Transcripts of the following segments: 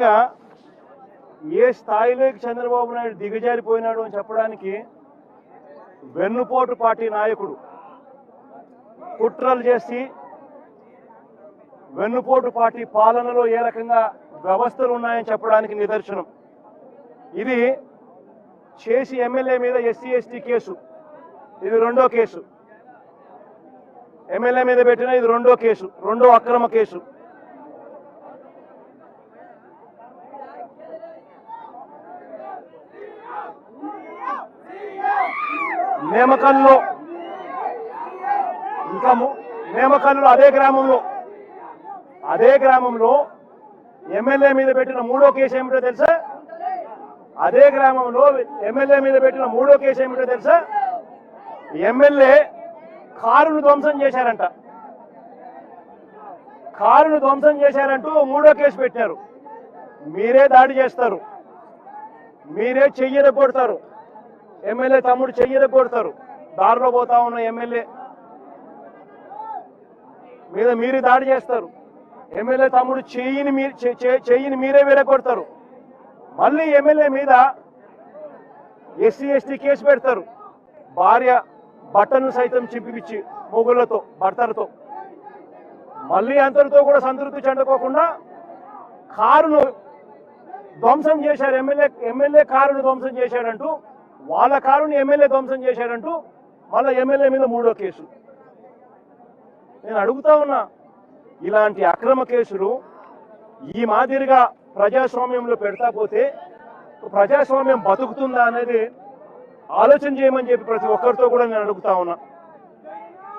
నిజంగా ఏ స్థాయిలోకి చంద్రబాబు నాయుడు దిగజారిపోయినాడు అని చెప్పడానికి వెన్నుపోటు పార్టీ నాయకుడు కుట్రలు చేసి వెన్నుపోటు పార్టీ పాలనలో ఏ రకంగా వ్యవస్థలు ఉన్నాయని చెప్పడానికి నిదర్శనం. ఇది చేసి ఎమ్మెల్యే మీద ఎస్సీ ఎస్టీ కేసు, ఇది రెండో కేసు. ఎమ్మెల్యే మీద పెట్టిన ఇది రెండో కేసు, రెండో అక్రమ కేసు. నేమకల్లో ఇంకా నేమకల్లో అదే గ్రామంలో ఎమ్మెల్యే మీద పెట్టిన మూడో కేసు ఏమిటో తెలుసా? అదే గ్రామంలో ఎమ్మెల్యే మీద పెట్టిన మూడో కేసు ఏమిటో తెలుసా? ఎమ్మెల్యే కారును ధ్వంసం చేశారంట. కారును ధ్వంసం చేశారంటూ మూడో కేసు పెట్టారు. మీరే దాడి చేస్తారు, మీరే చెయ్యరగొడతారు, ఎమ్మెల్యే తమ్ముడు చెయ్యరగొడతారు. దారిలో పోతా ఉన్న ఎమ్మెల్యే మీద మీరే దాడి చేస్తారు, ఎమ్మెల్యే తమ్ముడు చెయ్యిని మీరే విరగొడతారు. మళ్ళీ ఎమ్మెల్యే మీద ఎస్సీ ఎస్టీ కేసు పెడతారు. భార్య బట్టను సైతం చింపిపిచ్చి మొగుళ్లతో భర్తలతో. మళ్ళీ అంతటితో కూడా సంతృప్తి చెందుకోకుండా కారును ధ్వంసం చేశారు. ఎమ్మెల్యే కారును ధ్వంసం చేశాడంటూ, వాళ్ళ కారుని ఎమ్మెల్యే ధ్వంసం చేశాడంటూ మళ్ళీ ఎమ్మెల్యే మీద మూడో కేసు. నేను అడుగుతా ఉన్నా, ఇలాంటి అక్రమ కేసులు ఈ మాదిరిగా ప్రజాస్వామ్యంలో పెడతా పోతే ప్రజాస్వామ్యం బతుకుతుందా అనేది ఆలోచన చేయమని చెప్పి ప్రతి ఒక్కరితో కూడా నేను అడుగుతా ఉన్నా.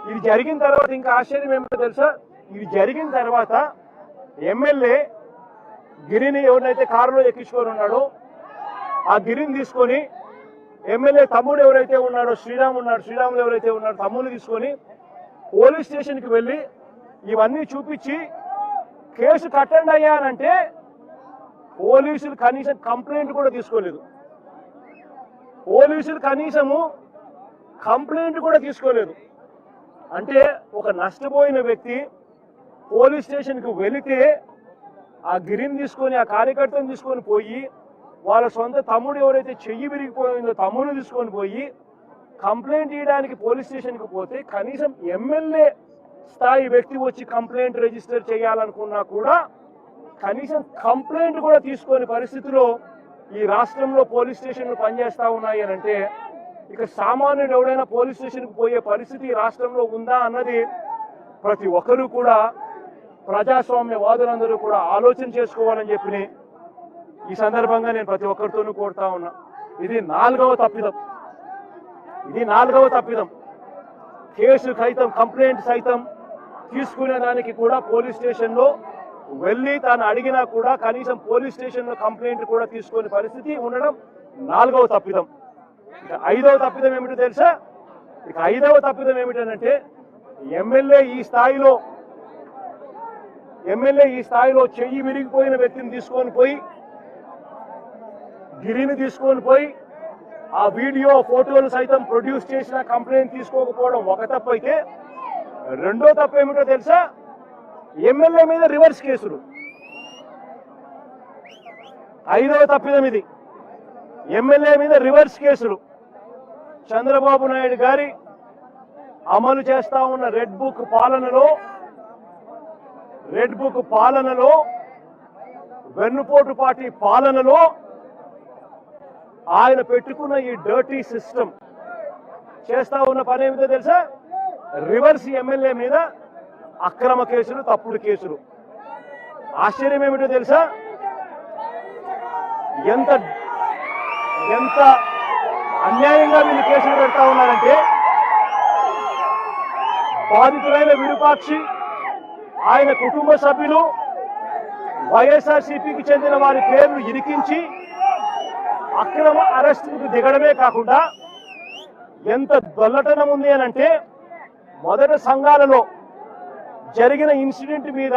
ఇది జరిగిన తర్వాత ఇంకా ఆశ్చర్యం ఏమిటో తెలుసా? ఇది జరిగిన తర్వాత ఎమ్మెల్యే గిరిని ఎవరినైతే కారులో ఎక్కించుకొని ఉన్నాడో ఆ గిరిని తీసుకొని ఎమ్మెల్యే తమ్ముడు ఎవరైతే ఉన్నాడో శ్రీరాములు ఎవరైతే ఉన్నాడో తమ్ముడు తీసుకొని పోలీస్ స్టేషన్కి వెళ్ళి ఇవన్నీ చూపించి కేసు కట్టండి అయ్యా అంటే పోలీసులు కనీసం కంప్లైంట్ కూడా తీసుకోలేదు. పోలీసులు కనీసము కంప్లైంట్ కూడా తీసుకోలేదు. అంటే ఒక నష్టపోయిన వ్యక్తి పోలీస్ స్టేషన్కి వెళితే ఆ గిరిని తీసుకొని ఆ కార్యకర్తను తీసుకొని పోయి వాళ్ళ సొంత తమ్ముడు ఎవరైతే చెయ్యి విరిగిపోయిందో తమ్ముడు తీసుకొని పోయి కంప్లైంట్ ఇవ్వడానికి పోలీస్ స్టేషన్కి పోతే కనీసం ఎమ్మెల్యే స్థాయి వ్యక్తి వచ్చి కంప్లైంట్ రిజిస్టర్ చేయాలనుకున్నా కూడా కనీసం కంప్లైంట్ కూడా తీసుకొని పరిస్థితిలో ఈ రాష్ట్రంలో పోలీస్ స్టేషన్లు పనిచేస్తా ఉన్నాయి అని అంటే ఇక సామాన్యుడు ఎవడైనా పోలీస్ స్టేషన్కి పోయే పరిస్థితి ఈ రాష్ట్రంలో ఉందా అన్నది ప్రతి ఒక్కరూ కూడా ప్రజాస్వామ్యవాదులందరూ కూడా ఆలోచన చేసుకోవాలని చెప్పి ఈ సందర్భంగా నేను ప్రతి ఒక్కరితోనూ కోరుతా ఉన్నా. ఇది నాలుగవ తప్పిదం. కేసు సైతం కంప్లైంట్ సైతం తీసుకునే దానికి కూడా పోలీస్ స్టేషన్లో వెళ్ళి తాను అడిగినా కూడా కనీసం పోలీస్ స్టేషన్లో కంప్లైంట్ కూడా తీసుకునే పరిస్థితి ఉండడం నాలుగవ తప్పిదం. ఇక ఐదవ తప్పిదం ఏమిటో తెలుసా? ఇక ఐదవ తప్పిదం ఏమిటంటే ఎమ్మెల్యే ఈ స్థాయిలో చెయ్యి విరిగిపోయిన వ్యక్తిని తీసుకొని పోయి గిరిని తీసుకొని పోయి ఆ వీడియో ఫోటోలు సైతం ప్రొడ్యూస్ చేసిన కంప్లైంట్ తీసుకోకపోవడం ఒక తప్పు అయితే, రెండో తప్పు ఏమిటో తెలుసా? ఎమ్మెల్యే మీద రివర్స్ కేసులు. ఐదవ తప్పిదం ఇది, ఎమ్మెల్యే మీద రివర్స్ కేసులు. చంద్రబాబు నాయుడు గారి అమలు చేస్తా ఉన్న రెడ్ బుక్ పాలనలో వెన్నుపోటు పార్టీ పాలనలో ఆయన పెట్టుకున్న ఈ డర్టీ సిస్టమ్ చేస్తా ఉన్న పని ఏమిటో తెలుసా? రివర్స్ ఎమ్మెల్యే మీద అక్రమ కేసులు, తప్పుడు కేసులు. ఆశ్చర్యం ఏమిటో తెలుసా? ఎంత అన్యాయంగా వీళ్ళు కేసులు పెడతా ఉన్నారంటే బాధితులైన విరూపాక్షి, ఆయన కుటుంబ సభ్యులు, వైఎస్ఆర్సీపీకి చెందిన వారి పేర్లు ఇరికించి అక్రమ అరెస్టుకు దిగడమే కాకుండా ఎంత దొల్లటనం ఉంది అనంటే మొదట సంఘాలలో జరిగిన ఇన్సిడెంట్ మీద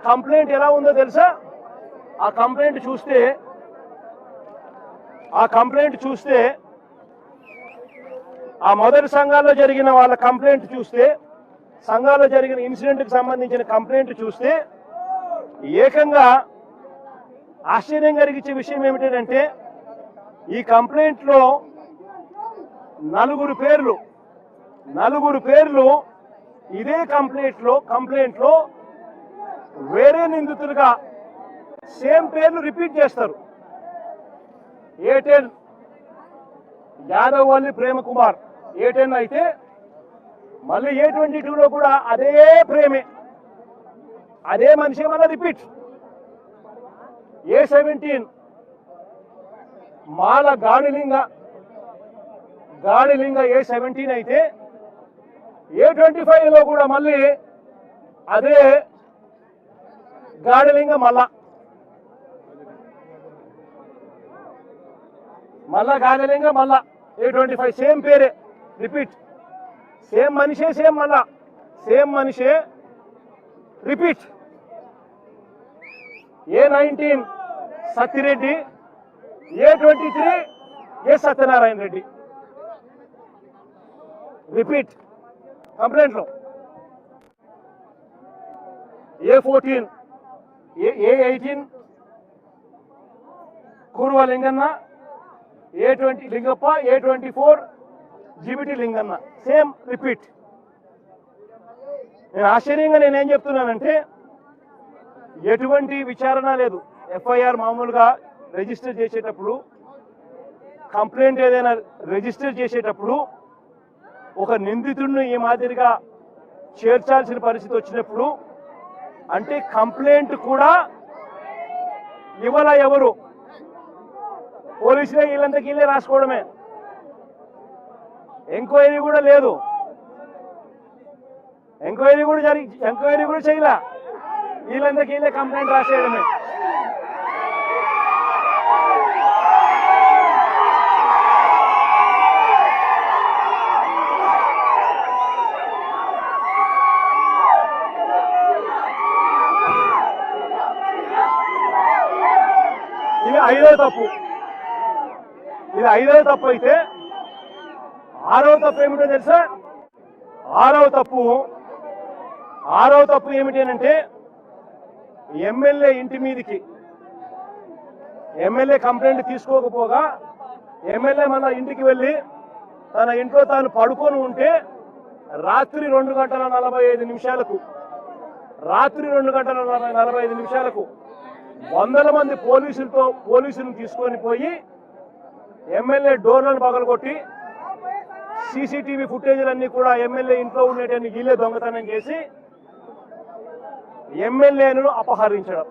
కంప్లైంట్ ఎలా ఉందో తెలుసా? ఆ కంప్లైంట్ చూస్తే ఆ మొదటి సంఘాల్లో జరిగిన వాళ్ళ కంప్లైంట్ చూస్తే, సంఘాల్లో జరిగిన ఇన్సిడెంట్కి సంబంధించిన కంప్లైంట్ చూస్తే ఏకంగా ఆశ్చర్యం కలిగించే విషయం ఏమిటంటే ఈ కంప్లైంట్లో నలుగురు పేర్లు ఇదే కంప్లైంట్లో వేరే నిందితులుగా సేమ్ పేర్లు రిపీట్ చేస్తారు. A10 యాదవల్లి ప్రేమకుమార్ A10 అయితే మళ్ళీ A22లో కూడా అదే ప్రేమే, అదే మనిషి మళ్ళీ రిపీట్. A17 మాల గాడిలింగ A17 అయితే A25లో కూడా మళ్ళీ అదే గాడిలింగ మళ్ళా గాడిలింగ A25 సేమ్ పేరే రిపీట్, సేమ్ మనిషే సేమ్ మనిషే repeat. A19 Sattireddy, A23 Satyanarayana Reddy repeat కంప్లైంట్లో. A14 A18 Kurva Linganna, A20 Lingappa, A24 GBT Linganna same repeat. నేను ఆశ్చర్యంగా నేనేం చెప్తున్నానంటే ఎటువంటి విచారణ లేదు. FIR మామూలుగా రిజిస్టర్ చేసేటప్పుడు, కంప్లైంట్ ఏదైనా రిజిస్టర్ చేసేటప్పుడు ఒక నిందితుడిని ఈ మాదిరిగా చేర్చాల్సిన పరిస్థితి వచ్చినప్పుడు అంటే కంప్లైంట్ కూడా ఎవరు పోలీసులే వీళ్ళంతకీ వీళ్ళే రాసుకోవడమే, ఎంక్వైరీ కూడా లేదు, ఎంక్వైరీ కూడా చేయలే, వీళ్ళంతకీ వీళ్ళే కంప్లైంట్ రాసేయడమే. ఇది ఐదవ తప్పు అయితే ఆరవ తప్పు ఏమిటో తెలుసా? ఆరవ తప్పు ఏమిటి అంటే ఎమ్మెల్యే ఇంటి మీదకి ఎమ్మెల్యే కంప్లైంట్ తీసుకోకపోగా ఎమ్మెల్యే మన ఇంటికి వెళ్ళి తన ఇంట్లో తాను పడుకొని ఉంటే రాత్రి 2:45 వందల మంది పోలీసులను తీసుకొని పోయి ఎమ్మెల్యే డోర్లను పగలగొట్టి CCTV ఫుటేజీలన్నీ కూడా ఎమ్మెల్యే ఇంట్లో ఉండేటన్ని వీళ్ళే దొంగతనం చేసి ఎమ్మెల్యేను అపహరించడం.